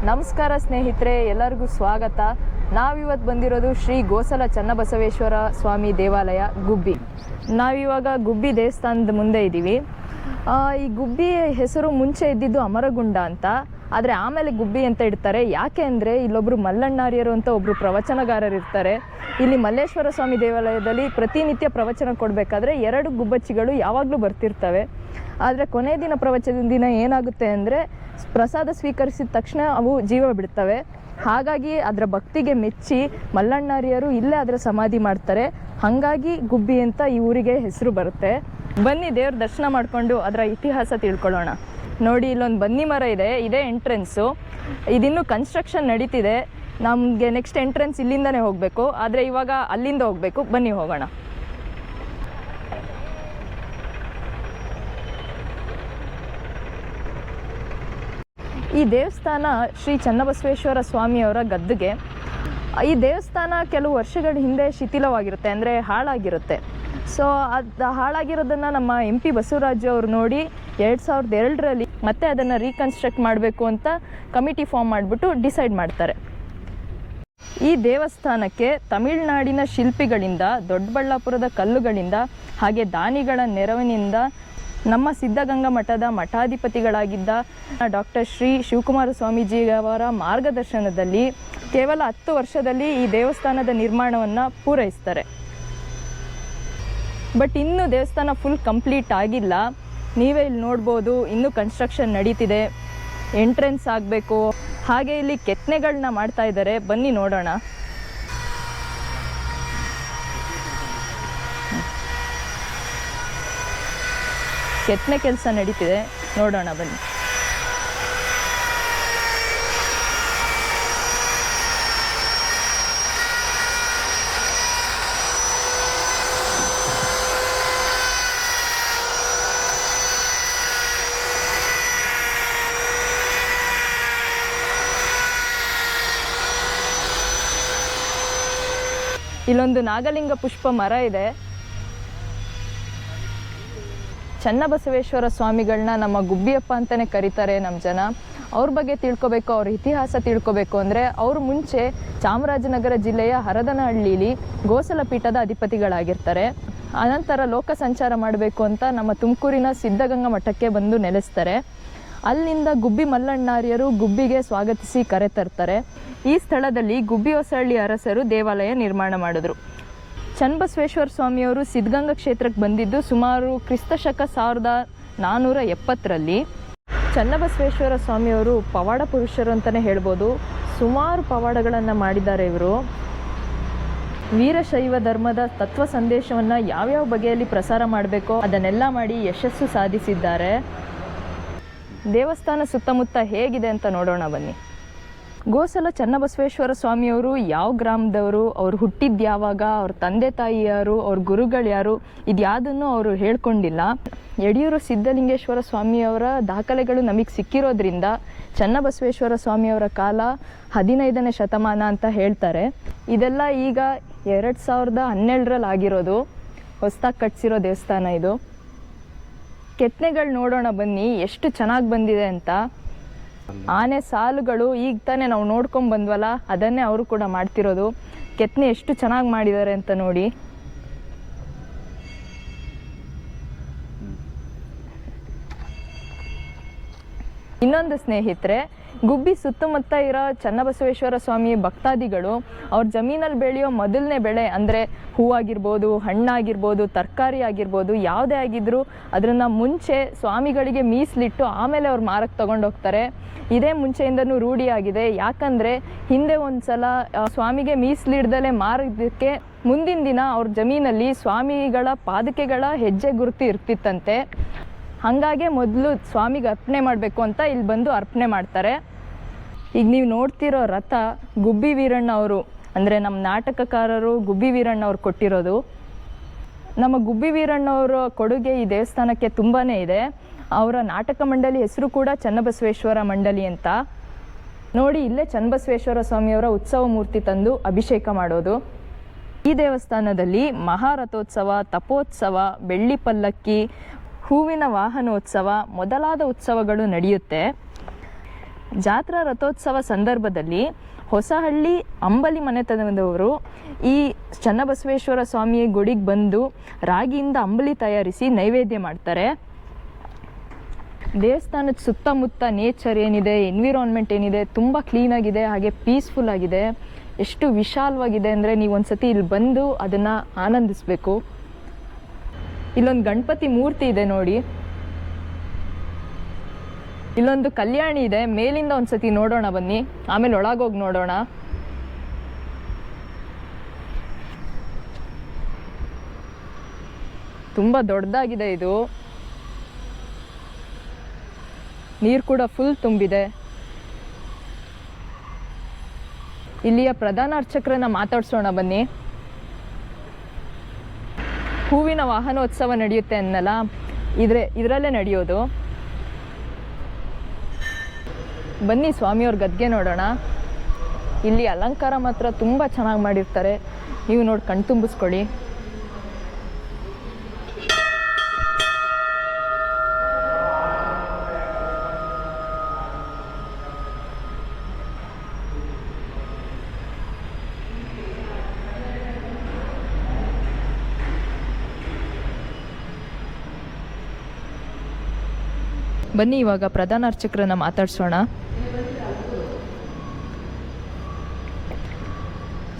ನಮಸ್ಕಾರ ಸ್ನೇಹಿತರೆ, ಎಲ್ಲರಿಗೂ ಸ್ವಾಗತ. ನಾವಿವತ್ತು ಬಂದಿರೋದು ಶ್ರೀ ಗೋಸಲ ಚನ್ನಬಸವೇಶ್ವರ ಸ್ವಾಮಿ ದೇವಾಲಯ ಗುಬ್ಬಿ. ನಾವಿವಾಗ ಗುಬ್ಬಿ ದೇವಸ್ಥಾನದ ಮುಂದೆ ಇದ್ದೀವಿ. ಈ ಗುಬ್ಬಿ ಹೆಸರು ಮುಂಚೆ ಇದ್ದಿದ್ದು ಅಮರಗುಂಡ ಅಂತ, ಆದರೆ ಆಮೇಲೆ ಗುಬ್ಬಿ ಅಂತ ಇಡ್ತಾರೆ. ಯಾಕೆ ಅಂದರೆ ಇಲ್ಲೊಬ್ಬರು ಮಲ್ಲಣ್ಣಾರ್ಯರು ಅಂತ ಒಬ್ಬರು ಪ್ರವಚನಗಾರರು ಇರ್ತಾರೆ. ಇಲ್ಲಿ ಮಲ್ಲೇಶ್ವರ ಸ್ವಾಮಿ ದೇವಾಲಯದಲ್ಲಿ ಪ್ರತಿನಿತ್ಯ ಪ್ರವಚನ ಕೊಡಬೇಕಾದ್ರೆ 2 ಗುಬ್ಬಚ್ಚಿಗಳು ಯಾವಾಗಲೂ ಬರ್ತಿರ್ತವೆ. ಆದರೆ ಕೊನೆಯ ದಿನ ಪ್ರವಚನದ ದಿನ ಏನಾಗುತ್ತೆ ಅಂದರೆ ಪ್ರಸಾದ ಸ್ವೀಕರಿಸಿದ ತಕ್ಷಣ ಅವು ಜೀವ ಬಿಡ್ತವೆ. ಹಾಗಾಗಿ ಅದರ ಭಕ್ತಿಗೆ ಮೆಚ್ಚಿ ಮಲ್ಲಣ್ಣಾರ್ಯರು ಇಲ್ಲೇ ಅದರ ಸಮಾಧಿ ಮಾಡ್ತಾರೆ. ಹಾಗಾಗಿ ಗುಬ್ಬಿ ಅಂತ ಈ ಊರಿಗೆ ಹೆಸರು ಬರುತ್ತೆ. ಬನ್ನಿ ದೇವ್ರ ದರ್ಶನ ಮಾಡಿಕೊಂಡು ಅದರ ಇತಿಹಾಸ ತಿಳ್ಕೊಳ್ಳೋಣ. ನೋಡಿ, ಇಲ್ಲೊಂದು ಬನ್ನಿ ಮರ ಇದೆ, ಇದೇ ಎಂಟ್ರೆನ್ಸು. ಇದಿನ್ನೂ ಕನ್ಸ್ಟ್ರಕ್ಷನ್ ನಡೀತಿದೆ. ನಮಗೆ ನೆಕ್ಸ್ಟ್ ಎಂಟ್ರೆನ್ಸ್ ಇಲ್ಲಿಂದನೇ ಹೋಗಬೇಕು, ಆದರೆ ಇವಾಗ ಅಲ್ಲಿಂದ ಹೋಗಬೇಕು. ಬನ್ನಿ ಹೋಗೋಣ. ಈ ದೇವಸ್ಥಾನ ಶ್ರೀ ಚನ್ನಬಸವೇಶ್ವರ ಸ್ವಾಮಿಯವರ ಗದ್ದುಗೆ. ಈ ದೇವಸ್ಥಾನ ಕೆಲವು ವರ್ಷಗಳ ಹಿಂದೆ ಶಿಥಿಲವಾಗಿರುತ್ತೆ, ಅಂದರೆ ಹಾಳಾಗಿರುತ್ತೆ. ಸೊ ಅದು ಹಾಳಾಗಿರೋದನ್ನು ನಮ್ಮ MP ಬಸವರಾಜು ಅವರು ನೋಡಿ 2002ರಲ್ಲಿ ಮತ್ತೆ ಅದನ್ನು ರೀಕನ್ಸ್ಟ್ರಕ್ಟ್ ಮಾಡಬೇಕು ಅಂತ ಕಮಿಟಿ ಫಾರ್ಮ್ ಮಾಡಿಬಿಟ್ಟು ಡಿಸೈಡ್ ಮಾಡ್ತಾರೆ. ಈ ದೇವಸ್ಥಾನಕ್ಕೆ ತಮಿಳುನಾಡಿನ ಶಿಲ್ಪಿಗಳಿಂದ, ದೊಡ್ಡಬಳ್ಳಾಪುರದ ಕಲ್ಲುಗಳಿಂದ, ಹಾಗೆ ದಾನಿಗಳ ನೆರವಿನಿಂದ ನಮ್ಮ ಸಿದ್ಧಗಂಗಾ ಮಠದ ಮಠಾಧಿಪತಿಗಳಾಗಿದ್ದ ಡಾಕ್ಟರ್ ಶ್ರೀ ಶಿವಕುಮಾರ ಸ್ವಾಮೀಜಿಯವರ ಮಾರ್ಗದರ್ಶನದಲ್ಲಿ ಕೇವಲ 10 ವರ್ಷದಲ್ಲಿ ಈ ದೇವಸ್ಥಾನದ ನಿರ್ಮಾಣವನ್ನು ಪೂರೈಸ್ತಾರೆ. ಬಟ್ ಇನ್ನೂ ದೇವಸ್ಥಾನ ಫುಲ್ ಕಂಪ್ಲೀಟ್ ಆಗಿಲ್ಲ. ನೀವೇ ಇಲ್ಲಿ ನೋಡ್ಬೋದು, ಇನ್ನೂ ಕನ್ಸ್ಟ್ರಕ್ಷನ್ ನಡೀತಿದೆ. ಎಂಟ್ರೆನ್ಸ್ ಆಗಬೇಕು. ಹಾಗೆ ಇಲ್ಲಿ ಕೆತ್ತನೆಗಳನ್ನ ಮಾಡ್ತಾ ಇದ್ದಾರೆ. ಬನ್ನಿ ನೋಡೋಣ. ಕೆತ್ತನೆ ಕೆಲಸ ನಡೀತಿದೆ, ನೋಡೋಣ ಬನ್ನಿ. ಇಲ್ಲೊಂದು ನಾಗಲಿಂಗ ಪುಷ್ಪ ಮರ ಇದೆ. ಚನ್ನಬಸವೇಶ್ವರ ಸ್ವಾಮಿಗಳನ್ನ ನಮ್ಮ ಗುಬ್ಬಿಯಪ್ಪ ಅಂತಲೇ ಕರೀತಾರೆ ನಮ್ಮ ಜನ. ಅವ್ರ ಬಗ್ಗೆ ತಿಳ್ಕೊಬೇಕು, ಅವ್ರ ಇತಿಹಾಸ ತಿಳ್ಕೊಬೇಕು ಅಂದರೆ ಅವರು ಮುಂಚೆ ಚಾಮರಾಜನಗರ ಜಿಲ್ಲೆಯ ಹರದನಹಳ್ಳಿಲಿ ಗೋಸಲ ಪೀಠದ ಅಧಿಪತಿಗಳಾಗಿರ್ತಾರೆ. ಅನಂತರ ಲೋಕ ಸಂಚಾರ ಮಾಡಬೇಕು ಅಂತ ನಮ್ಮ ತುಮಕೂರಿನ ಸಿದ್ಧಗಂಗಾ ಮಠಕ್ಕೆ ಬಂದು ನೆಲೆಸ್ತಾರೆ. ಅಲ್ಲಿಂದ ಗುಬ್ಬಿ ಮಲ್ಲಣ್ಣಾರ್ಯರು ಗುಬ್ಬಿಗೆ ಸ್ವಾಗತಿಸಿ ಕರೆತರ್ತಾರೆ. ಈ ಸ್ಥಳದಲ್ಲಿ ಗುಬ್ಬಿ ಹೊಸಹಳ್ಳಿ ಅರಸರು ದೇವಾಲಯ ನಿರ್ಮಾಣ ಮಾಡಿದ್ರು. ಚನ್ನಬಸವೇಶ್ವರ ಸ್ವಾಮಿಯವರು ಸಿದ್ಧಗಂಗಾ ಕ್ಷೇತ್ರಕ್ಕೆ ಬಂದಿದ್ದು ಸುಮಾರು ಕ್ರಿಸ್ತಶಕ 1470ರಲ್ಲಿ. ಚನ್ನಬಸವೇಶ್ವರ ಸ್ವಾಮಿಯವರು ಪವಾಡ ಪುರುಷರು ಅಂತಲೇ ಹೇಳ್ಬೋದು. ಸುಮಾರು ಪವಾಡಗಳನ್ನು ಮಾಡಿದ್ದಾರೆ ಇವರು. ವೀರಶೈವ ಧರ್ಮದ ತತ್ವ ಸಂದೇಶವನ್ನು ಯಾವ್ಯಾವ ಬಗೆಯಲ್ಲಿ ಪ್ರಸಾರ ಮಾಡಬೇಕೋ ಅದನ್ನೆಲ್ಲ ಮಾಡಿ ಯಶಸ್ಸು ಸಾಧಿಸಿದ್ದಾರೆ. ದೇವಸ್ಥಾನ ಸುತ್ತಮುತ್ತ ಹೇಗಿದೆ ಅಂತ ನೋಡೋಣ ಬನ್ನಿ. ಗೋಸಲ ಚನ್ನಬಸವೇಶ್ವರ ಸ್ವಾಮಿಯವರು ಯಾವ ಗ್ರಾಮದವರು, ಅವ್ರು ಹುಟ್ಟಿದ್ದು ಯಾವಾಗ, ಅವ್ರ ತಂದೆ ತಾಯಿ ಯಾರು, ಅವ್ರ ಗುರುಗಳು ಯಾರು, ಇದ್ಯಾವುದನ್ನು ಅವರು ಹೇಳ್ಕೊಂಡಿಲ್ಲ. ಯಡಿಯೂರು ಸಿದ್ಧಲಿಂಗೇಶ್ವರ ಸ್ವಾಮಿಯವರ ದಾಖಲೆಗಳು ನಮಗೆ ಸಿಕ್ಕಿರೋದ್ರಿಂದ ಚನ್ನಬಸವೇಶ್ವರ ಸ್ವಾಮಿಯವರ ಕಾಲ 15ನೇ ಶತಮಾನ ಅಂತ ಹೇಳ್ತಾರೆ. ಇದೆಲ್ಲ ಈಗ 2012ರಲ್ಲಿ ಆಗಿರೋದು. ಹೊಸದಾಗಿ ಕಟ್ಸಿರೋ ದೇವಸ್ಥಾನ ಇದು. ಕೆತ್ತನೆಗಳು ನೋಡೋಣ ಬನ್ನಿ, ಎಷ್ಟು ಚೆನ್ನಾಗಿ ಬಂದಿದೆ ಅಂತ. ಆನೆ ಸಾಲುಗಳು ಈಗ ತಾನೇ ನಾವು ನೋಡ್ಕೊಂಡು ಬಂದ್ವಲ್ಲ, ಅದನ್ನೇ ಅವರು ಕೂಡ ಮಾಡ್ತಿರೋದು. ಕೆತ್ತನೆ ಎಷ್ಟು ಚೆನ್ನಾಗಿ ಮಾಡಿದ್ದಾರೆ ಅಂತ ನೋಡಿ. ಇನ್ನೊಂದು ಸ್ನೇಹಿತರೆ, ಗುಬ್ಬಿ ಸುತ್ತಮುತ್ತ ಇರೋ ಚನ್ನಬಸವೇಶ್ವರ ಸ್ವಾಮಿ ಭಕ್ತಾದಿಗಳು ಅವ್ರ ಜಮೀನಲ್ಲಿ ಬೆಳೆಯೋ ಮೊದಲನೇ ಬೆಳೆ ಅಂದರೆ ಹೂವಾಗಿರ್ಬೋದು, ಹಣ್ಣಾಗಿರ್ಬೋದು, ತರಕಾರಿ ಆಗಿರ್ಬೋದು, ಯಾವುದೇ ಆಗಿದ್ರೂ ಅದನ್ನು ಮುಂಚೆ ಸ್ವಾಮಿಗಳಿಗೆ ಮೀಸಲಿಟ್ಟು ಆಮೇಲೆ ಅವ್ರು ಮಾರಕ್ಕೆ ತೊಗೊಂಡೋಗ್ತಾರೆ. ಇದೇ ಮುಂಚೆಯಿಂದನೂ ರೂಢಿಯಾಗಿದೆ. ಯಾಕಂದರೆ ಹಿಂದೆ ಒಂದು ಸಲ ಸ್ವಾಮಿಗೆ ಮೀಸಲಿಡ್ದಲೇ ಮಾರೋದಕ್ಕೆ ಮುಂದಿನ ದಿನ ಅವ್ರ ಜಮೀನಲ್ಲಿ ಸ್ವಾಮಿಗಳ ಪಾದಕೆಗಳ ಹೆಜ್ಜೆ ಗುರುತು ಇರ್ತಿತ್ತಂತೆ. ಹಾಗಾಗಿ ಮೊದಲು ಸ್ವಾಮಿಗೆ ಅರ್ಪಣೆ ಮಾಡಬೇಕು ಅಂತ ಇಲ್ಲಿ ಬಂದು ಅರ್ಪಣೆ ಮಾಡ್ತಾರೆ. ಈಗ ನೀವು ನೋಡ್ತಿರೋ ರಥ ಗುಬ್ಬಿ ವೀರಣ್ಣ ಅವರು, ಅಂದರೆ ನಮ್ಮ ನಾಟಕಕಾರರು ಗುಬ್ಬಿ ವೀರಣ್ಣ ಅವ್ರು ಕೊಟ್ಟಿರೋದು. ನಮ್ಮ ಗುಬ್ಬಿ ವೀರಣ್ಣವರ ಕೊಡುಗೆ ಈ ದೇವಸ್ಥಾನಕ್ಕೆ ತುಂಬಾ ಇದೆ. ಅವರ ನಾಟಕ ಮಂಡಳಿ ಹೆಸರು ಕೂಡ ಚನ್ನಬಸವೇಶ್ವರ ಮಂಡಳಿ ಅಂತ. ನೋಡಿ, ಇಲ್ಲೇ ಚನ್ನಬಸವೇಶ್ವರ ಸ್ವಾಮಿಯವರ ಉತ್ಸವ ಮೂರ್ತಿ ತಂದು ಅಭಿಷೇಕ ಮಾಡೋದು. ಈ ದೇವಸ್ಥಾನದಲ್ಲಿ ಮಹಾರಥೋತ್ಸವ, ತಪೋತ್ಸವ, ಬೆಳ್ಳಿ ಪಲ್ಲಕ್ಕಿ, ಹೂವಿನ ವಾಹನೋತ್ಸವ ಮೊದಲಾದ ಉತ್ಸವಗಳು ನಡೆಯುತ್ತೆ. ಜಾತ್ರಾ ರಥೋತ್ಸವ ಸಂದರ್ಭದಲ್ಲಿ ಹೊಸಹಳ್ಳಿ ಅಂಬಲಿ ಮನೆತನದವರು ಈ ಚನ್ನಬಸವೇಶ್ವರ ಸ್ವಾಮಿ ಗುಡಿಗೆ ಬಂದು ರಾಗಿಯಿಂದ ಅಂಬಲಿ ತಯಾರಿಸಿ ನೈವೇದ್ಯ ಮಾಡ್ತಾರೆ. ದೇವಸ್ಥಾನದ ಸುತ್ತಮುತ್ತ ನೇಚರ್ ಏನಿದೆ, ಎನ್ವಿರಾನ್ಮೆಂಟ್ ಏನಿದೆ, ತುಂಬ ಕ್ಲೀನಾಗಿದೆ, ಹಾಗೆ ಪೀಸ್ಫುಲ್ ಆಗಿದೆ. ಎಷ್ಟು ವಿಶಾಲವಾಗಿದೆ ಅಂದರೆ ನೀವು ಒಂದ್ಸತಿ ಇಲ್ಲಿ ಬಂದು ಅದನ್ನು ಆನಂದಿಸಬೇಕು. ಇಲ್ಲೊಂದು ಗಣಪತಿ ಮೂರ್ತಿ ಇದೆ ನೋಡಿ, ಇಲ್ಲೊಂದು ಕಲ್ಯಾಣಿ ಇದೆ, ಮೇಲಿಂದ ಒಂದ್ಸತಿ ನೋಡೋಣ ಬನ್ನಿ, ಆಮೇಲೆ ಒಳಗೋಗಿ ನೋಡೋಣ. ತುಂಬ ದೊಡ್ಡದಾಗಿದೆ ಇದು, ನೀರು ಕೂಡ ಫುಲ್ ತುಂಬಿದೆ. ಇಲ್ಲಿಯ ಪ್ರಧಾನ ಅರ್ಚಕರನ್ನ ಮಾತಾಡ್ಸೋಣ ಬನ್ನಿ. ಹೂವಿನ ವಾಹನೋತ್ಸವ ನಡೆಯುತ್ತೆ ಅನ್ನಲ್ಲ, ಇದರಲ್ಲೇ ನಡೆಯೋದು. ಬನ್ನಿ ಸ್ವಾಮಿಯವ್ರ ಗದ್ಗೆ ನೋಡೋಣ. ಇಲ್ಲಿ ಅಲಂಕಾರ ಮಾತ್ರ ತುಂಬ ಚೆನ್ನಾಗಿ ಮಾಡಿರ್ತಾರೆ, ನೀವು ನೋಡಿ ಕಣ್ತುಂಬಿಸ್ಕೊಳ್ಳಿ. ಬನ್ನಿ ಇವಾಗ ಪ್ರಧಾನ ಅರ್ಚಕರನ್ನ ಮಾತಾಡ್ಸೋಣ.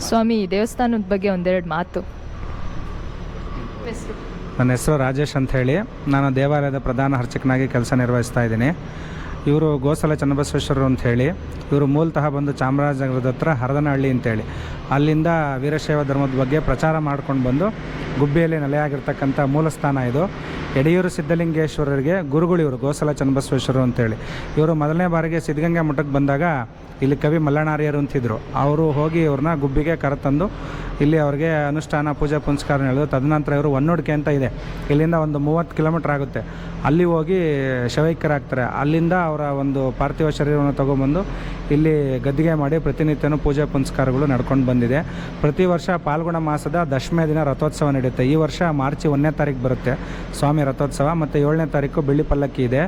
ಸ್ವಾಮಿ, ದೇವಸ್ಥಾನದ ಬಗ್ಗೆ ಒಂದೆರಡು ಮಾತು. ನನ್ನ ಹೆಸರು ರಾಜೇಶ್ ಅಂತ ಹೇಳಿ, ನಾನು ದೇವಾಲಯದ ಪ್ರಧಾನ ಅರ್ಚಕನಾಗಿ ಕೆಲಸ ನಿರ್ವಹಿಸ್ತಾ ಇದ್ದೀನಿ. ಇವರು ಗೋಸಲ ಚನ್ನಬಸವೇಶ್ವರರು ಅಂತ ಹೇಳಿ, ಇವರು ಮೂಲತಃ ಬಂದು ಚಾಮರಾಜನಗರದ ಹತ್ರ ಹರದನಹಳ್ಳಿ ಅಂತೇಳಿ, ಅಲ್ಲಿಂದ ವೀರಶೈವ ಧರ್ಮದ ಬಗ್ಗೆ ಪ್ರಚಾರ ಮಾಡ್ಕೊಂಡು ಬಂದು ಗುಬ್ಬಿಯಲ್ಲಿ ನೆಲೆಯಾಗಿರ್ತಕ್ಕಂಥ ಮೂಲಸ್ಥಾನ ಇದು. ಯಡಿಯೂರು ಸಿದ್ಧಲಿಂಗೇಶ್ವರರಿಗೆ ಗುರುಗಳು ಇವರು, ಗೋಸಲ ಚನ್ನಬಸವೇಶ್ವರರು ಅಂತೇಳಿ. ಇವರು ಮೊದಲನೇ ಬಾರಿಗೆ ಸಿದ್ಧಗಂಗಾ ಮಠಕ್ಕೆ ಬಂದಾಗ ಇಲ್ಲಿ ಕವಿ ಮಲ್ಲಣ್ಣಾರ್ಯರು ಅಂತಿದ್ರು, ಅವರು ಹೋಗಿ ಇವ್ರನ್ನ ಗುಬ್ಬಿಗೆ ಕರೆತಂದು ಇಲ್ಲಿ ಅವ್ರಿಗೆ ಅನುಷ್ಠಾನ ಪೂಜೆ ಪುನಸ್ಕಾರ ಹೇಳಿದ್ರು. ತದನಂತರ ಇವರು ಹೊನ್ನೋಡಿಕೆ ಅಂತ ಇದೆ, ಇಲ್ಲಿಂದ ಒಂದು 30 ಕಿಲೋಮೀಟ್ರ್ ಆಗುತ್ತೆ, ಅಲ್ಲಿ ಹೋಗಿ ಶವೈಕ್ಯರಾಗ್ತಾರೆ. ಅಲ್ಲಿಂದ ಅವರ ಒಂದು ಪಾರ್ಥಿವ ಶರೀರವನ್ನು ತೊಗೊಂಬಂದು ಇಲ್ಲಿ ಗದ್ದಿಗೆ ಮಾಡಿ ಪ್ರತಿನಿತ್ಯನೂ ಪೂಜೆ ಪುನಸ್ಕಾರಗಳು ನಡ್ಕೊಂಡು ಬಂದಿದೆ. ಪ್ರತಿ ವರ್ಷ ಪಾಲ್ಗುಣ ಮಾಸದ ದಶಮೇ ದಿನ ರಥೋತ್ಸವ ನಡೆಯುತ್ತೆ. ಈ ವರ್ಷ ಮಾರ್ಚ್ 1ನೇ ತಾರೀಕು ಬರುತ್ತೆ ಸ್ವಾಮಿ ರಥೋತ್ಸವ, ಮತ್ತು 7ನೇ ತಾರೀಕು ಬೆಳ್ಳಿ ಪಲ್ಲಕ್ಕಿ ಇದೆ.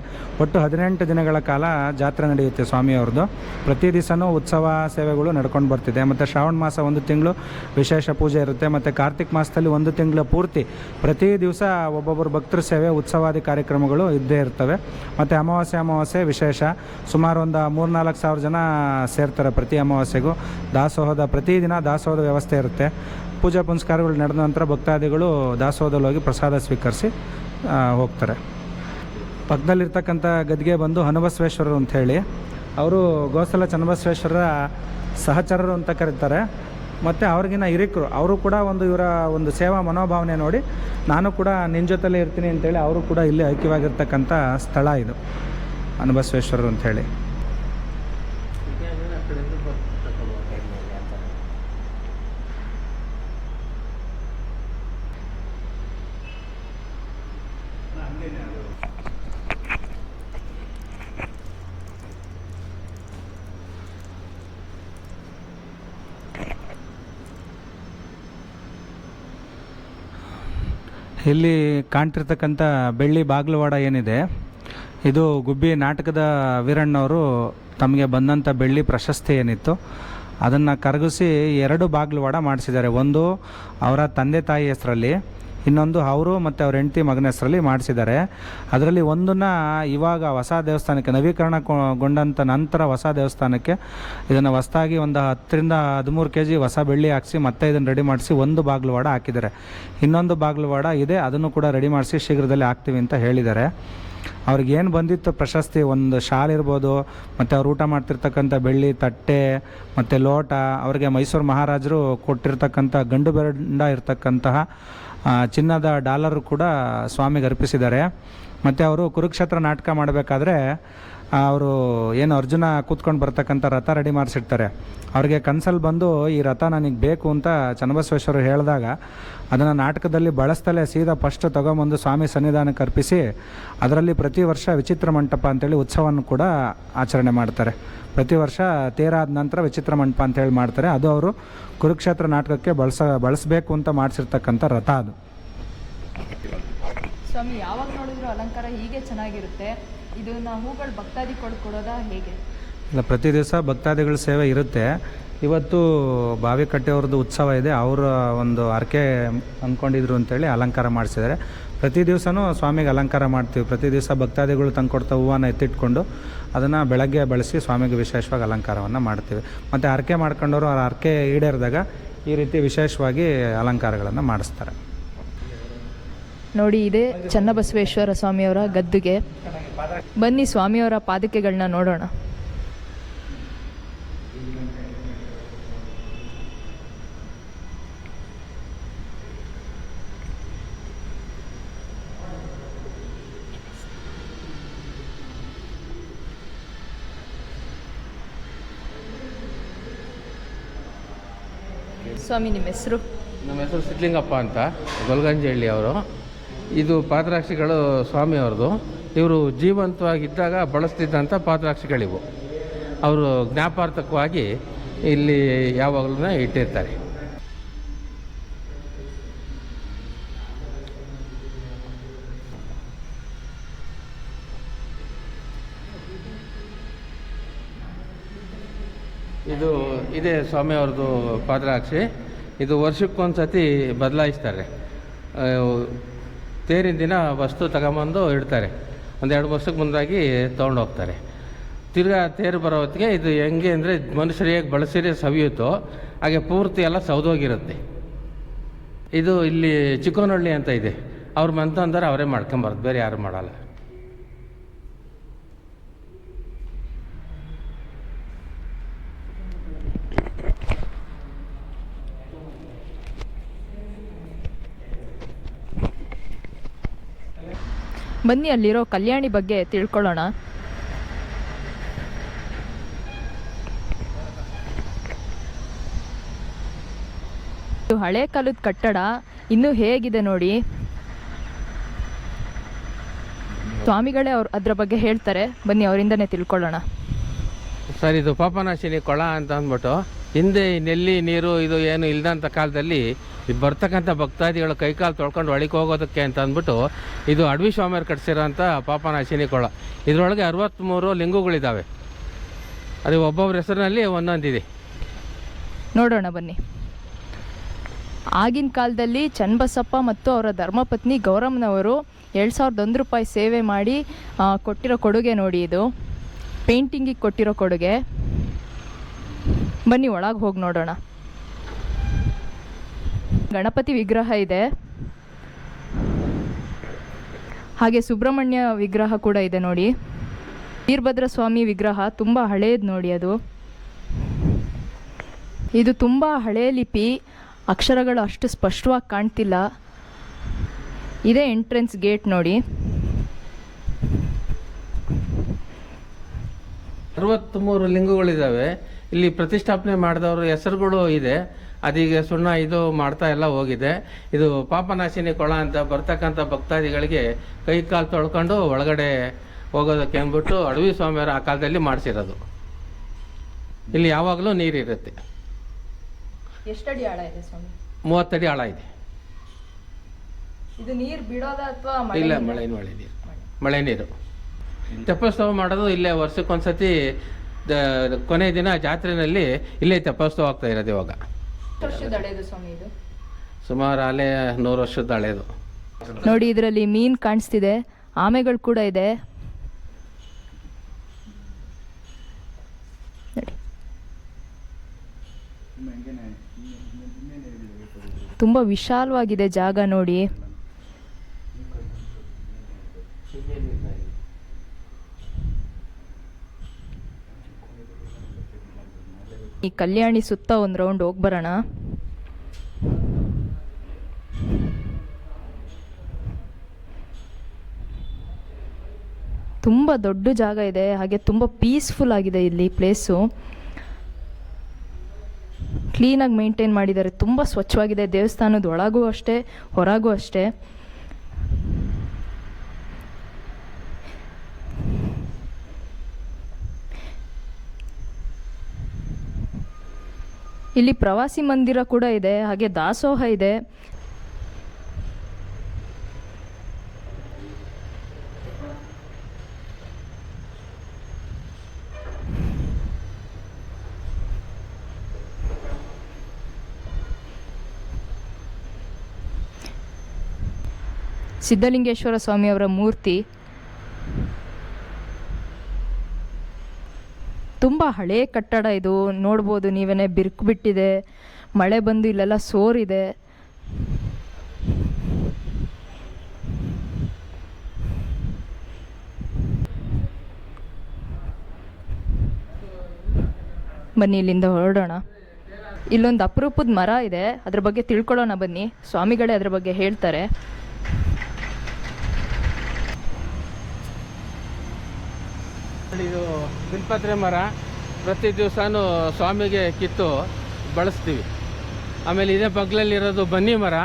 ಒಟ್ಟು 18 ದಿನಗಳ ಕಾಲ ಜಾತ್ರೆ ನಡೆಯುತ್ತೆ ಸ್ವಾಮಿಯವ್ರದ್ದು. ಪ್ರತಿ ದಿವಸನೂ ಉತ್ಸವ ಸೇವೆಗಳು ನಡ್ಕೊಂಡು ಬರ್ತಿದೆ. ಮತ್ತು ಶ್ರಾವಣ ಮಾಸ 1 ತಿಂಗಳು ವಿಶೇಷ ಪೂಜೆ ಇರುತ್ತೆ. ಮತ್ತು ಕಾರ್ತಿಕ ಮಾಸದಲ್ಲಿ 1 ತಿಂಗಳ ಪೂರ್ತಿ ಪ್ರತಿ ದಿವಸ ಒಬ್ಬೊಬ್ಬರು ಭಕ್ತರ ಸೇವೆ, ಉತ್ಸವಾದಿ ಕಾರ್ಯಕ್ರಮಗಳು ಇದ್ದೇ ಇರ್ತವೆ. ಮತ್ತು ಅಮಾವಾಸ್ಯೆ ವಿಶೇಷ, ಸುಮಾರು ಒಂದು 3-4 ಸಾವಿರ ಜನ ಸೇರ್ತಾರೆ ಪ್ರತಿ ಅಮಾವಾಸ್ಯೆಗೂ. ದಾಸೋಹದ ಪ್ರತಿದಿನ ದಾಸೋಹದ ವ್ಯವಸ್ಥೆ ಇರುತ್ತೆ. ಪೂಜಾ ಪುನಸ್ಕಾರಗಳು ನಡೆದ ನಂತರ ಭಕ್ತಾದಿಗಳು ದಾಸೋಹದಲ್ಲಿ ಹೋಗಿ ಪ್ರಸಾದ ಸ್ವೀಕರಿಸಿ ಹೋಗ್ತಾರೆ. ಪಕ್ಕದಲ್ಲಿರ್ತಕ್ಕಂಥ ಗದ್ಗೆ ಬಂದು ಹನುಬಸವೇಶ್ವರರು ಅಂಥೇಳಿ, ಅವರು ಗೋಸಲ ಚನ್ನಬಸವೇಶ್ವರರ ಸಹಚರರು ಅಂತ ಕರೀತಾರೆ. ಮತ್ತು ಅವ್ರಿಗಿನ ಹಿರಿಕರು, ಅವರು ಕೂಡ ಇವರ ಒಂದು ಸೇವಾ ಮನೋಭಾವನೆ ನೋಡಿ ನಾನು ಕೂಡ ನಿನ್ನ ಜೊತೆಲೇ ಇರ್ತೀನಿ ಅಂತೇಳಿ ಅವರು ಕೂಡ ಇಲ್ಲಿ ಐಕ್ಯವಾಗಿರ್ತಕ್ಕಂಥ ಸ್ಥಳ ಇದು ಹನುಬಸವೇಶ್ವರರು ಅಂಥೇಳಿ. ಇಲ್ಲಿ ಕಾಣ್ತಿರ್ತಕ್ಕಂಥ ಬೆಳ್ಳಿ ಬಾಗಿಲುವಾಡ ಏನಿದೆ, ಇದು ಗುಬ್ಬಿ ನಾಟಕದ ವೀರಣ್ಣವರು ತಮಗೆ ಬಂದಂಥ ಬೆಳ್ಳಿ ಪ್ರಶಸ್ತಿ ಏನಿತ್ತು ಅದನ್ನು ಕರಗಿಸಿ 2 ಬಾಗಿಲುವಾಡ ಮಾಡಿಸಿದ್ದಾರೆ. ಒಂದು ಅವರ ತಂದೆ ತಾಯಿ ಹೆಸರಲ್ಲಿ, ಇನ್ನೊಂದು ಅವರು ಮತ್ತು ಅವ್ರ ಹೆಂಡತಿ ಮಗನ ಹೆಸರಲ್ಲಿ ಮಾಡಿಸಿದ್ದಾರೆ. ಅದರಲ್ಲಿ ಒಂದನ್ನು ಇವಾಗ ಹೊಸ ದೇವಸ್ಥಾನಕ್ಕೆ ನವೀಕರಣಗೊಂಡಂಥ ನಂತರ ಹೊಸ ದೇವಸ್ಥಾನಕ್ಕೆ ಇದನ್ನು ಹೊಸದಾಗಿ ಒಂದು 10-13 kg ಹೊಸ ಬೆಳ್ಳಿ ಹಾಕಿಸಿ ಮತ್ತೆ ಇದನ್ನು ರೆಡಿ ಮಾಡಿಸಿ 1 ಬಾಗಿಲುವಾಡ ಹಾಕಿದ್ದಾರೆ. ಇನ್ನೊಂದು ಬಾಗಿಲುವಾಡ ಇದೆ, ಅದನ್ನು ಕೂಡ ರೆಡಿ ಮಾಡಿಸಿ ಶೀಘ್ರದಲ್ಲೇ ಹಾಕ್ತೀವಿ ಅಂತ ಹೇಳಿದ್ದಾರೆ. ಅವ್ರಿಗೇನು ಬಂದಿತ್ತು ಪ್ರಶಸ್ತಿ, ಒಂದು ಶಾಲ್ ಇರ್ಬೋದು, ಮತ್ತು ಅವ್ರು ಊಟ ಮಾಡ್ತಿರ್ತಕ್ಕಂಥ ಬೆಳ್ಳಿ ತಟ್ಟೆ ಮತ್ತು ಲೋಟ, ಅವರಿಗೆ ಮೈಸೂರು ಮಹಾರಾಜರು ಕೊಟ್ಟಿರ್ತಕ್ಕಂಥ ಗಂಡು ಬೆರಡ ಇರ್ತಕ್ಕಂತಹ ಚಿನ್ನದ ಡಾಲರ್ ಕೂಡ ಸ್ವಾಮಿಗೆ ಅರ್ಪಿಸಿದ್ದಾರೆ. ಮತ್ತು ಅವರು ಕುರುಕ್ಷೇತ್ರ ನಾಟಕ ಮಾಡಬೇಕಾದ್ರೆ ಅವರು ಏನು ಅರ್ಜುನ ಕೂತ್ಕೊಂಡು ಬರ್ತಕ್ಕಂಥ ರಥ ರೆಡಿ ಮಾಡಿಸಿರ್ತಾರೆ. ಅವ್ರಿಗೆ ಕನ್ಸಲ್ಲಿ ಬಂದು ಈ ರಥ ನನಗೆ ಬೇಕು ಅಂತ ಚನ್ನಬಸವೇಶ್ವರರು ಹೇಳಿದಾಗ ಅದನ್ನು ನಾಟಕದಲ್ಲಿ ಬಳಸ್ತಲೇ ಸೀದಾ ಫಸ್ಟ್ ತೊಗೊಂಬಂದು ಸ್ವಾಮಿ ಸನ್ನಿಧಾನಕ್ಕೆ ಅರ್ಪಿಸಿ ಅದರಲ್ಲಿ ಪ್ರತಿ ವರ್ಷ ವಿಚಿತ್ರ ಮಂಟಪ ಅಂತೇಳಿ ಉತ್ಸವವನ್ನು ಕೂಡ ಆಚರಣೆ ಮಾಡ್ತಾರೆ. ಪ್ರತಿ ವರ್ಷ ತೇರಾದ ನಂತರ ವಿಚಿತ್ರ ಮಂಟಪ ಅಂತೇಳಿ ಮಾಡ್ತಾರೆ. ಅದು ಅವರು ಕುರುಕ್ಷೇತ್ರ ನಾಟಕಕ್ಕೆ ಬಳಸಬೇಕು ಅಂತ ಮಾಡಿಸಿರ್ತಕ್ಕಂಥ ರಥ ಅದು. ಸ್ವಾಮಿ, ಯಾವಾಗ ನೋಡಿದ್ರು ಅಲಂಕಾರ ಹೀಗೆ ಚೆನ್ನಾಗಿರುತ್ತೆ. ಇದನ್ನ ಹೂಗಳು ಭಕ್ತಾದಿ ಕೊಡೋದಾ ಹೇಗೆ? ಇಲ್ಲ, ಪ್ರತಿ ದಿವಸ ಭಕ್ತಾದಿಗಳ ಸೇವೆ ಇರುತ್ತೆ. ಇವತ್ತು ಬಾವಿಕಟ್ಟೆಯವ್ರದ್ದು ಉತ್ಸವ ಇದೆ, ಅವರ ಒಂದು ಹರಕೆ ಅಂದ್ಕೊಂಡಿದ್ರು ಅಂತೇಳಿ ಅಲಂಕಾರ ಮಾಡಿಸಿದ್ದಾರೆ. ಪ್ರತಿ ದಿವಸನೂ ಸ್ವಾಮಿಗೆ ಅಲಂಕಾರ ಮಾಡ್ತೀವಿ. ಪ್ರತಿ ದಿವಸ ಭಕ್ತಾದಿಗಳು ತಂದುಕೊಡ್ತಾ ಹೂವನ್ನು ಎತ್ತಿಟ್ಕೊಂಡು ಅದನ್ನು ಬೆಳಗ್ಗೆ ಬಳಸಿ ಸ್ವಾಮಿಗೆ ವಿಶೇಷವಾಗಿ ಅಲಂಕಾರವನ್ನು ಮಾಡ್ತೀವಿ. ಮತ್ತು ಹರಕೆ ಮಾಡ್ಕೊಂಡವರು ಆ ಹರಕೆ ಈಡೇರಿದಾಗ ಈ ರೀತಿ ವಿಶೇಷವಾಗಿ ಅಲಂಕಾರಗಳನ್ನು ಮಾಡಿಸ್ತಾರೆ. ನೋಡಿ, ಇದೆ ಚನ್ನಬಸವೇಶ್ವರ ಸ್ವಾಮಿಯವರ ಗದ್ದುಗೆ. ಬನ್ನಿ ಸ್ವಾಮಿಯವರ ಪಾದಕೆಗಳನ್ನ ನೋಡೋಣ. ಸ್ವಾಮಿ, ನಿಮ್ಮ ಹೆಸರು? ನಮ್ಮ ಹೆಸರು ಸಿದ್ಲಿಂಗಪ್ಪ ಅಂತ, ಗೊಲ್ಗಂಜಹಳ್ಳಿ ಅವರು. ಇದು ಪಾದರಕ್ಷೆಗಳು ಸ್ವಾಮಿಯವ್ರದ್ದು. ಇವರು ಜೀವಂತವಾಗಿದ್ದಾಗ ಬಳಸ್ತಿದ್ದಂಥ ಪಾದರಕ್ಷೆಗಳಿವು. ಅವರು ಜ್ಞಾಪಾರ್ಥಕವಾಗಿ ಇಲ್ಲಿ ಯಾವಾಗಲೂ ಇಟ್ಟಿರ್ತಾರೆ. ಇದೇ ಸ್ವಾಮಿಯವ್ರದ್ದು ಪಾದರಕ್ಷೆ. ಇದು ವರ್ಷಕ್ಕೊಂದು ಸತಿ ಬದಲಾಯಿಸ್ತಾರೆ. ತೇರಿನ ದಿನ ವಸ್ತು ತಗೊಂಬಂದು ಇಡ್ತಾರೆ. ಒಂದು 2 ವರ್ಷಕ್ಕೆ ಮುಂದಾಗಿ ತೊಗೊಂಡೋಗ್ತಾರೆ. ತಿರ್ಗಾ ತೇರು ಬರೋ ಹೊತ್ತಿಗೆ ಇದು ಹೆಂಗೆ ಅಂದರೆ ಮನುಷ್ಯರು ಹೇಗೆ ಬಳಸಿದ್ರೆ ಸವಿಯುತ್ತೋ ಹಾಗೆ ಪೂರ್ತಿ ಎಲ್ಲ ಸೌದೋಗಿರುತ್ತೆ. ಇದು ಇಲ್ಲಿ ಚಿಕ್ಕೋನಹಳ್ಳಿ ಅಂತ ಇದೆ, ಅವ್ರ ಮಂತಂದ್ರೆ ಅವರೇ ಮಾಡ್ಕೊಂಬಾರ್ದು, ಬೇರೆ ಯಾರು ಮಾಡಲ್ಲ. ಬನ್ನಿ ಅಲ್ಲಿರೋ ಕಲ್ಯಾಣಿ ಬಗ್ಗೆ ತಿಳ್ಕೊಳ್ಳೋಣ. ಇದು ಹಳೆ ಕಾಲದ ಕಟ್ಟಡ, ಇನ್ನೂ ಹೇಗಿದೆ ನೋಡಿ. ಸ್ವಾಮಿಗಳೇ ಅದ್ರ ಬಗ್ಗೆ ಹೇಳ್ತಾರೆ, ಬನ್ನಿ ಅವರಿಂದನೇ ತಿಳ್ಕೊಳ್ಳೋಣ. ಸರ್, ಇದು ಪಾಪನಾಶಿನಿ ಕೊಳ ಅಂತ ಅಂದ್ಬಿಟ್ಟು, ಹಿಂದೆ ನೆಲ್ಲಿ ನೀರು ಇದು ಏನು ಇಲ್ದಂಥ ಕಾಲದಲ್ಲಿ ಬರ್ತಕ್ಕಂಥ ಭಕ್ತಾದಿಗಳು ಕೈಕಾಲು ತೊಳ್ಕೊಂಡು ಒಳಗೆ ಹೋಗೋದಕ್ಕೆ ಅಂತ ಅಂದ್ಬಿಟ್ಟು ಇದು ಅಡವಿ ಸ್ವಾಮಿಯವ್ರು ಕಟ್ಸಿರೋಂಥ ಪಾಪನಾಶಿನಿ ಕೊಳ. ಇದರೊಳಗೆ 63 ಲಿಂಗಗಳಿದ್ದಾವೆ. ಅದು ಒಬ್ಬೊಬ್ಬರ ಹೆಸರಿನಲ್ಲಿ ಒಂದೊಂದಿದೆ. ನೋಡೋಣ ಬನ್ನಿ. ಆಗಿನ ಕಾಲದಲ್ಲಿ ಚನ್ನಬಸಪ್ಪ ಮತ್ತು ಅವರ ಧರ್ಮಪತ್ನಿ ಗೌರಮ್ಮನವರು 7,001 ರೂಪಾಯಿ ಸೇವೆ ಮಾಡಿ ಕೊಟ್ಟಿರೋ ಕೊಡುಗೆ ನೋಡಿ. ಇದು ಪೇಂಟಿಂಗಿಗೆ ಕೊಟ್ಟಿರೋ ಕೊಡುಗೆ. ಬನ್ನಿ ಒಳಗೆ ಹೋಗಿ ನೋಡೋಣ. ಗಣಪತಿ ವಿಗ್ರಹ ಇದೆ, ಹಾಗೆ ಸುಬ್ರಹ್ಮಣ್ಯ ವಿಗ್ರಹ ಕೂಡ ಇದೆ ನೋಡಿ. ವೀರಭದ್ರ ಸ್ವಾಮಿ ವಿಗ್ರಹ ತುಂಬ ಹಳೇದು ನೋಡಿ. ಇದು ತುಂಬ ಹಳೆಯ ಲಿಪಿ, ಅಕ್ಷರಗಳು ಅಷ್ಟು ಸ್ಪಷ್ಟವಾಗಿ ಕಾಣ್ತಿಲ್ಲ. ಇದೇ ಎಂಟ್ರೆನ್ಸ್ ಗೇಟ್ ನೋಡಿ. 63 ಲಿಂಗಗಳಿದ್ದಾವೆ. ಇಲ್ಲಿ ಪ್ರತಿಷ್ಠಾಪನೆ ಮಾಡಿದವ್ರ ಹೆಸರುಗಳು ಇದೆ. ಅದೀಗ ಸುಣ್ಣ ಇದು ಮಾಡ್ತಾ ಎಲ್ಲ ಹೋಗಿದೆ. ಇದು ಪಾಪನಾಶಿನಿ ಕೊಳ ಅಂತ ಬರ್ತಕ್ಕಂಥ ಭಕ್ತಾದಿಗಳಿಗೆ ಕೈ ಕಾಲು ತೊಳ್ಕೊಂಡು ಒಳಗಡೆ ಹೋಗೋದಕ್ಕೆ ಅಂದ್ಬಿಟ್ಟು ಅಡವಿ ಸ್ವಾಮಿಯವರು ಆ ಕಾಲದಲ್ಲಿ ಮಾಡಿಸಿರೋದು. ಇಲ್ಲಿ ಯಾವಾಗಲೂ ನೀರಿರುತ್ತೆ. ಎಷ್ಟಡಿ ಆಳ ಇದೆ ಸ್ವಾಮಿ? 30 ಅಡಿ ಆಳ ಇದೆ. ಇದು ನೀರು ಬಿಡೋದ ಅಥವಾ ಇಲ್ಲ, ಮಳೆ ನೀರು. ತೆಪ್ಪೋತ್ಸವ ಮಾಡೋದು ಇಲ್ಲೇ ವರ್ಷಕ್ಕೊಂದ್ಸತಿ. ಕೊನೆ ದಿನ ಜಾತ್ರೆಯಲ್ಲಿ ಇಲ್ಲೇ ತೆಪ್ಪೋತ್ಸವ ಆಗ್ತಾ ಇರೋದು. ಇವಾಗ ವರ್ಷದ ಹಳೇದು ಸ್ವಾಮಿ ಇದು? ಸುಮಾರು ಅಲ್ಲೇ 100 ವರ್ಷದ ಹಳೇದು ನೋಡಿ. ಇದರಲ್ಲಿ ಮೀನು ಕಾಣಿಸ್ತಿದೆ, ಆಮೆಗಳು ಕೂಡ ಇದೆ ನೋಡಿ. ತುಂಬ ವಿಶಾಲವಾಗಿದೆ ಜಾಗ ನೋಡಿ. ಈ ಕಲ್ಯಾಣಿ ಸುತ್ತ ಒಂದು ರೌಂಡ್ ಹೋಗಿ ಬರೋಣ. ತುಂಬ ದೊಡ್ಡ ಜಾಗ ಇದೆ, ಹಾಗೆ ತುಂಬ ಪೀಸ್ಫುಲ್ ಆಗಿದೆ ಇಲ್ಲಿ ಪ್ಲೇಸು. ಕ್ಲೀನಾಗಿ ಮೇಂಟೈನ್ ಮಾಡಿದ್ದಾರೆ, ತುಂಬ ಸ್ವಚ್ಛವಾಗಿದೆ. ದೇವಸ್ಥಾನದ ಒಳಗೂ ಅಷ್ಟೇ, ಹೊರಗೂ ಅಷ್ಟೇ. ಇಲ್ಲಿ ಪ್ರವಾಸಿ ಮಂದಿರ ಕೂಡ ಇದೆ, ಹಾಗೆ ದಾಸೋಹ ಇದೆ. ಸಿದ್ಧಲಿಂಗೇಶ್ವರ ಸ್ವಾಮಿಯವರ ಮೂರ್ತಿ. ತುಂಬ ಹಳೇ ಕಟ್ಟಡ ಇದು, ನೋಡ್ಬೋದು ನೀವೇನೆ, ಬಿರುಕು ಬಿಟ್ಟಿದೆ, ಮಳೆ ಬಂದು ಇಲ್ಲೆಲ್ಲ ಸೋರಿದೆ. ಬನ್ನಿ ಇಲ್ಲಿಂದ ಹೊರಡೋಣ. ಇಲ್ಲೊಂದು ಅಪರೂಪದ ಮರ ಇದೆ, ಅದ್ರ ಬಗ್ಗೆ ತಿಳ್ಕೊಳ್ಳೋಣ ಬನ್ನಿ. ಸ್ವಾಮಿಗಳೇ ಅದ್ರ ಬಗ್ಗೆ ಹೇಳ್ತಾರೆ. ಇದು ಬಿಲ್ಪತ್ರೆ ಮರ ಪ್ರತಿ ದಿವಸನೂ ಸ್ವಾಮಿಗೆ ಕಿತ್ತು ಬಳಸ್ತೀವಿ. ಆಮೇಲೆ ಇದೇ ಬಗ್ಲಲ್ಲಿರೋದು ಬನ್ನಿ ಮರ,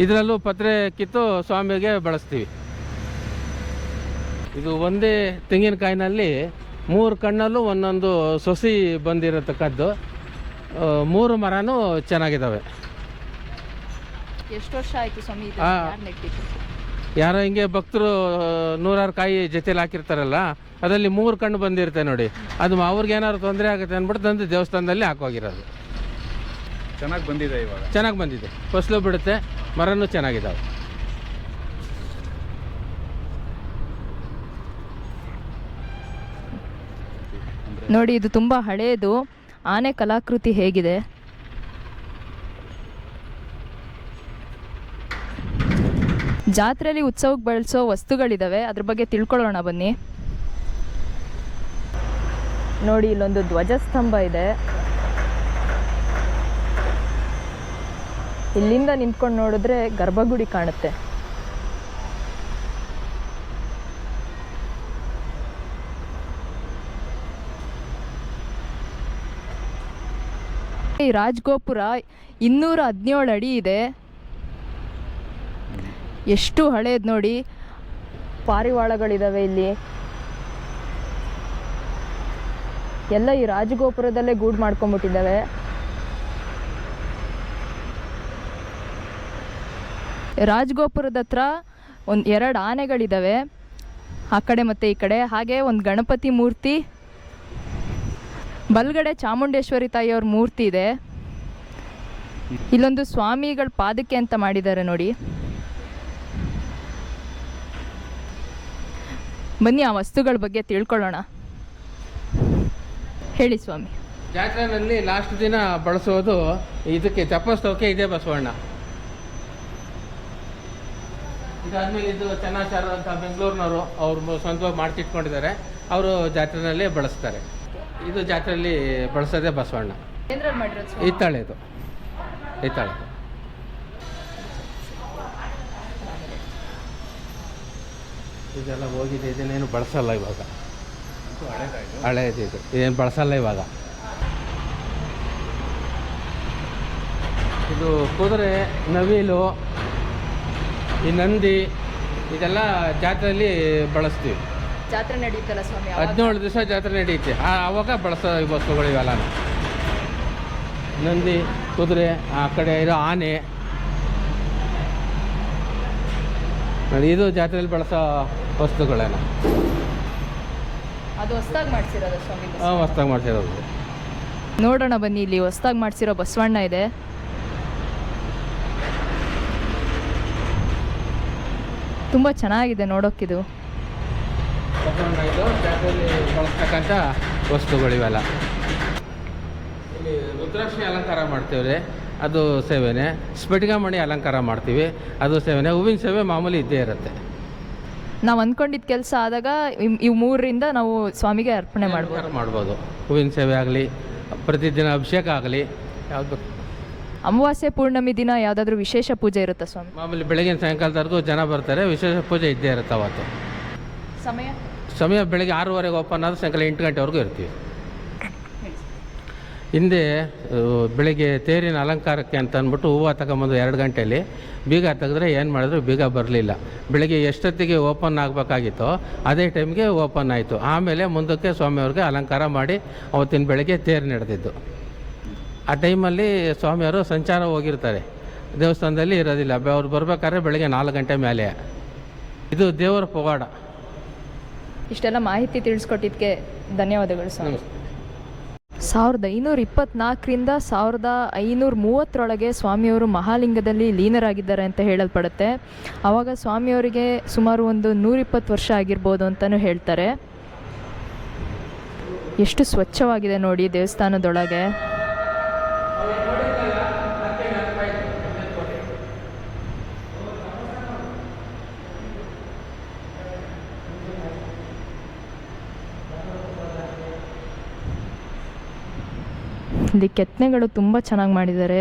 ಇದರಲ್ಲೂ ಪತ್ರೆ ಕಿತ್ತು ಸ್ವಾಮಿಗೆ ಬಳಸ್ತೀವಿ. ಇದು ಒಂದೇ ತೆಂಗಿನಕಾಯಿನಲ್ಲಿ 3 ಕಣ್ಣಲ್ಲೂ ಒಂದೊಂದು ಸೊಸಿ ಬಂದಿರತಕ್ಕದ್ದು. 3 ಮರನೂ ಚೆನ್ನಾಗಿದ್ದಾವೆ. ಎಷ್ಟು ವರ್ಷ ಆಯಿತು ಸ್ವಾಮಿ? ಯಾರೋ ಹಿಂಗೆ ಭಕ್ತರು 100 ಕಾಯಿ ಜೊತೆಲಿ ಹಾಕಿರ್ತಾರಲ್ಲ, ಅದರಲ್ಲಿ 3 ಕಣ್ಣು ಬಂದಿರುತ್ತೆ ನೋಡಿ, ಅದು ಅವ್ರಿಗೆ ಏನಾದ್ರು ತೊಂದರೆ ಆಗುತ್ತೆ ಅಂದ್ಬಿಟ್ಟು ತಂದು ದೇವಸ್ಥಾನದಲ್ಲಿ ಹಾಕೋಗಿರೋದು. ಚೆನ್ನಾಗಿ ಬಂದಿದೆ, ಇವಾಗ ಚೆನ್ನಾಗಿ ಬಂದಿದೆ, ಫಸಲು ಬಿಡುತ್ತೆ, ಮರನೂ ಚೆನ್ನಾಗಿದ್ದಾವೆ. ನೋಡಿ, ಇದು ತುಂಬ ಹಳೆಯದು. ಆನೆ ಕಲಾಕೃತಿ ಹೇಗಿದೆ. ಜಾತ್ರೆಯಲ್ಲಿ ಉತ್ಸವಕ್ಕೆ ಬಳಸೋ ವಸ್ತುಗಳಿದ್ದಾವೆ, ಅದ್ರ ಬಗ್ಗೆ ತಿಳ್ಕೊಳ್ಳೋಣ ಬನ್ನಿ. ನೋಡಿ, ಇಲ್ಲೊಂದು ಧ್ವಜಸ್ತಂಭ ಇದೆ. ಇಲ್ಲಿಂದ ನಿಂತ್ಕೊಂಡು ನೋಡಿದ್ರೆ ಗರ್ಭಗುಡಿ ಕಾಣುತ್ತೆ. ಈ ರಾಜಗೋಪುರ 217 ಅಡಿ ಇದೆ. ಎಷ್ಟು ಹಳೇದು ನೋಡಿ. ಪಾರಿವಾಳಗಳಿದಾವೆ ಇಲ್ಲಿ. ಎಲ್ಲ ಈ ರಾಜಗೋಪುರದಲ್ಲೇ ಗೂಡು ಮಾಡ್ಕೊಂಡ್ಬಿಟ್ಟಿದ್ದಾವೆ. ರಾಜಗೋಪುರದ ಹತ್ರ 2 ಆನೆಗಳಿದ್ದಾವೆ, ಆ ಕಡೆ ಮತ್ತು ಈ ಕಡೆ. ಹಾಗೆ ಒಂದು ಗಣಪತಿ ಮೂರ್ತಿ, ಬಲ್ಗಡೆ ಚಾಮುಂಡೇಶ್ವರಿ ತಾಯಿಯವ್ರ ಮೂರ್ತಿ ಇದೆ. ಇಲ್ಲೊಂದು ಸ್ವಾಮಿಗಳ ಪಾದಕ್ಕೆ ಅಂತ ಮಾಡಿದ್ದಾರೆ ನೋಡಿ. ಬನ್ನಿ ಆ ವಸ್ತುಗಳ ಬಗ್ಗೆ ತಿಳ್ಕೊಳ್ಳೋಣ. ಹೇಳಿ ಸ್ವಾಮಿ. ಜಾತ್ರೆನಲ್ಲಿ ಲಾಸ್ಟ್ ದಿನ ಬಳಸೋದು ಇದಕ್ಕೆ ತಪಸ್ತೋಕೆ ಇದೆ ಬಸವಣ್ಣ. ಇದಾದ್ಮೇಲೆ ಇದು ಚೆನ್ನಾಚಾರ ಅಂತ ಬೆಂಗಳೂರಿನವರು ಅವ್ರು ಸ್ವಂತವಾಗಿ ಮಾಡ್ತಿಟ್ಕೊಂಡಿದ್ದಾರೆ, ಅವರು ಜಾತ್ರೆನಲ್ಲಿ ಬಳಸ್ತಾರೆ. ಇದು ಜಾತ್ರೆಯಲ್ಲಿ ಬಳಸೋದೇ ಬಸವಣ್ಣ. ಹಿತ್ತಾಳೆದು. ಇದೆಲ್ಲ ಹೋಗಿದೆ, ಇದನ್ನೇನು ಬಳಸಲ್ಲ ಇವಾಗ. ಹಳೇದು ಇದು, ಇದೇನು ಬಳಸಲ್ಲ ಇವಾಗ. ಇದು ಕುದುರೆ, ನವಿಲು, ಈ ನಂದಿ, ಇದೆಲ್ಲ ಜಾತ್ರೆಯಲ್ಲಿ ಬಳಸ್ತೀವಿ. ಜಾತ್ರೆ ನಡೆಯುತ್ತಲ್ಲ ಸ್ವಾಮಿ, 17 ದಿವಸ ಜಾತ್ರೆ ನಡೆಯುತ್ತೆ, ಆವಾಗ ಬಳಸೋ ವಸ್ತುಗಳು ಇವೆಲ್ಲ. ನಂದಿ, ಕುದುರೆ, ಆ ಕಡೆ ಇರೋ ಆನೆ ನೋಡಿ, ಇದು ಜಾತ್ರೆಯಲ್ಲಿ ಬಳಸೋ ವಸ್ತುಗಳೇನು. ಅದು ಹೊಸದಾಗಿ ಮಾಡಿಸಿರೋದು ಸ್ವಾಮಿ. ಹೊಸ್ದಾಗಿ ಮಾಡಿಸಿರೋದು. ನೋಡೋಣ ಬನ್ನಿ, ಇಲ್ಲಿ ಹೊಸದಾಗಿ ಮಾಡಿಸಿರೋ ಬಸವಣ್ಣ ಇದೆ. ತುಂಬ ಚೆನ್ನಾಗಿದೆ ನೋಡೋಕ್ಕಿದು. ಬಸವಣ್ಣ ಇದು ಜಾತ್ರೆಯಲ್ಲಿ ಬಳಸ್ತಕ್ಕಂಥ ವಸ್ತುಗಳಿವೆಲ್ಲ. ಇಲ್ಲಿ ರುದ್ರಾಕ್ಷಿ ಅಲಂಕಾರ ಮಾಡ್ತೀವಿ, ಅದು ಸೇವೆನೇ. ಸ್ಫಟಿಕಮಣಿ ಅಲಂಕಾರ ಮಾಡ್ತೀವಿ, ಅದು ಸೇವೆನೇ. ಹೂವಿನ ಸೇವೆ ಮಾಮೂಲಿ ಇದ್ದೇ ಇರುತ್ತೆ. ನಾವು ಅಂದ್ಕೊಂಡಿದ್ದ ಕೆಲಸ ಆದಾಗ ಇವು 3ರಿಂದ ನಾವು ಸ್ವಾಮಿಗೆ ಅರ್ಪಣೆ ಮಾಡ್ಬೋದು. ಹೂವಿನ ಸೇವೆ ಆಗಲಿ, ಪ್ರತಿದಿನ ಅಭಿಷೇಕ ಆಗಲಿ, ಯಾವುದು. ಅಮಾವಾಸ್ಯೆ ಪೂರ್ಣಮಿ ದಿನ ಯಾವುದಾದ್ರೂ ವಿಶೇಷ ಪೂಜೆ ಇರುತ್ತಾ ಸ್ವಾಮಿ? ಮಾಮೂಲಿ ಬೆಳಗಿನ ಸಾಯಂಕಾಲದವರೆಗೂ ಜನ ಬರ್ತಾರೆ, ವಿಶೇಷ ಪೂಜೆ ಇದ್ದೇ ಇರುತ್ತೆ ಅವತ್ತು. ಸಮಯ ಬೆಳಗ್ಗೆ 6:30 ಓಪನ್ ಆದ್ರೆ ಸಾಯಂಕಾಲ 8 ಗಂಟೆವರೆಗೂ ಇರ್ತೀವಿ. ಹಿಂದೆ ಬೆಳಿಗ್ಗೆ ತೇರಿನ ಅಲಂಕಾರಕ್ಕೆ ಅಂತ ಅಂದ್ಬಿಟ್ಟು ಹೂವು ತಗೊಂಬಂದು 2 ಗಂಟೆಯಲ್ಲಿ ಬೀಗ ತೆಗೆದ್ರೆ ಏನು ಮಾಡಿದ್ರು ಬೀಗ ಬರಲಿಲ್ಲ. ಬೆಳಿಗ್ಗೆ ಎಷ್ಟೊತ್ತಿಗೆ ಓಪನ್ ಆಗಬೇಕಾಗಿತ್ತೋ ಅದೇ ಟೈಮ್ಗೆ ಓಪನ್ ಆಯಿತು. ಆಮೇಲೆ ಮುಂದಕ್ಕೆ ಸ್ವಾಮಿಯವ್ರಿಗೆ ಅಲಂಕಾರ ಮಾಡಿ ಅವತ್ತಿನ ಬೆಳಗ್ಗೆ ತೇರು ನಡೆದಿದ್ದು. ಆ ಟೈಮಲ್ಲಿ ಸ್ವಾಮಿಯವರು ಸಂಚಾರ ಹೋಗಿರ್ತಾರೆ, ದೇವಸ್ಥಾನದಲ್ಲಿ ಇರೋದಿಲ್ಲ. ಅವ್ರು ಬರಬೇಕಾದ್ರೆ ಬೆಳಗ್ಗೆ 4 ಗಂಟೆ ಮೇಲೆ. ಇದು ದೇವರ ಪವಾಡ. ಇಷ್ಟೆಲ್ಲ ಮಾಹಿತಿ ತಿಳಿಸ್ಕೊಟ್ಟಿದ್ದಕ್ಕೆ ಧನ್ಯವಾದಗಳು ಸ್ವಾಮಿ. 1524ರಿಂದ 1530 ಸ್ವಾಮಿಯವರು ಮಹಾಲಿಂಗದಲ್ಲಿ ಲೀನರಾಗಿದ್ದಾರೆ ಅಂತ ಹೇಳಲ್ಪಡುತ್ತೆ. ಆವಾಗ ಸ್ವಾಮಿಯವರಿಗೆ ಸುಮಾರು ಒಂದು 120 ವರ್ಷ ಆಗಿರ್ಬೋದು ಅಂತಲೂ ಹೇಳ್ತಾರೆ. ಎಷ್ಟು ಸ್ವಚ್ಛವಾಗಿದೆ ನೋಡಿ ದೇವಸ್ಥಾನದೊಳಗೆ. ಇಲ್ಲಿ ಕೆತ್ತನೆಗಳು ತುಂಬ ಚೆನ್ನಾಗಿ ಮಾಡಿದ್ದಾರೆ.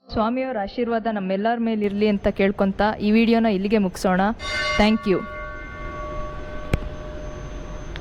ಸ್ವಾಮಿಯವರ ಆಶೀರ್ವಾದ ನಮ್ಮೆಲ್ಲರ ಮೇಲೆ ಇರಲಿ ಅಂತ ಕೇಳ್ಕೊತಾ ಈ ವಿಡಿಯೋನ ಇಲ್ಲಿಗೆ ಮುಗಿಸೋಣ. Thank you.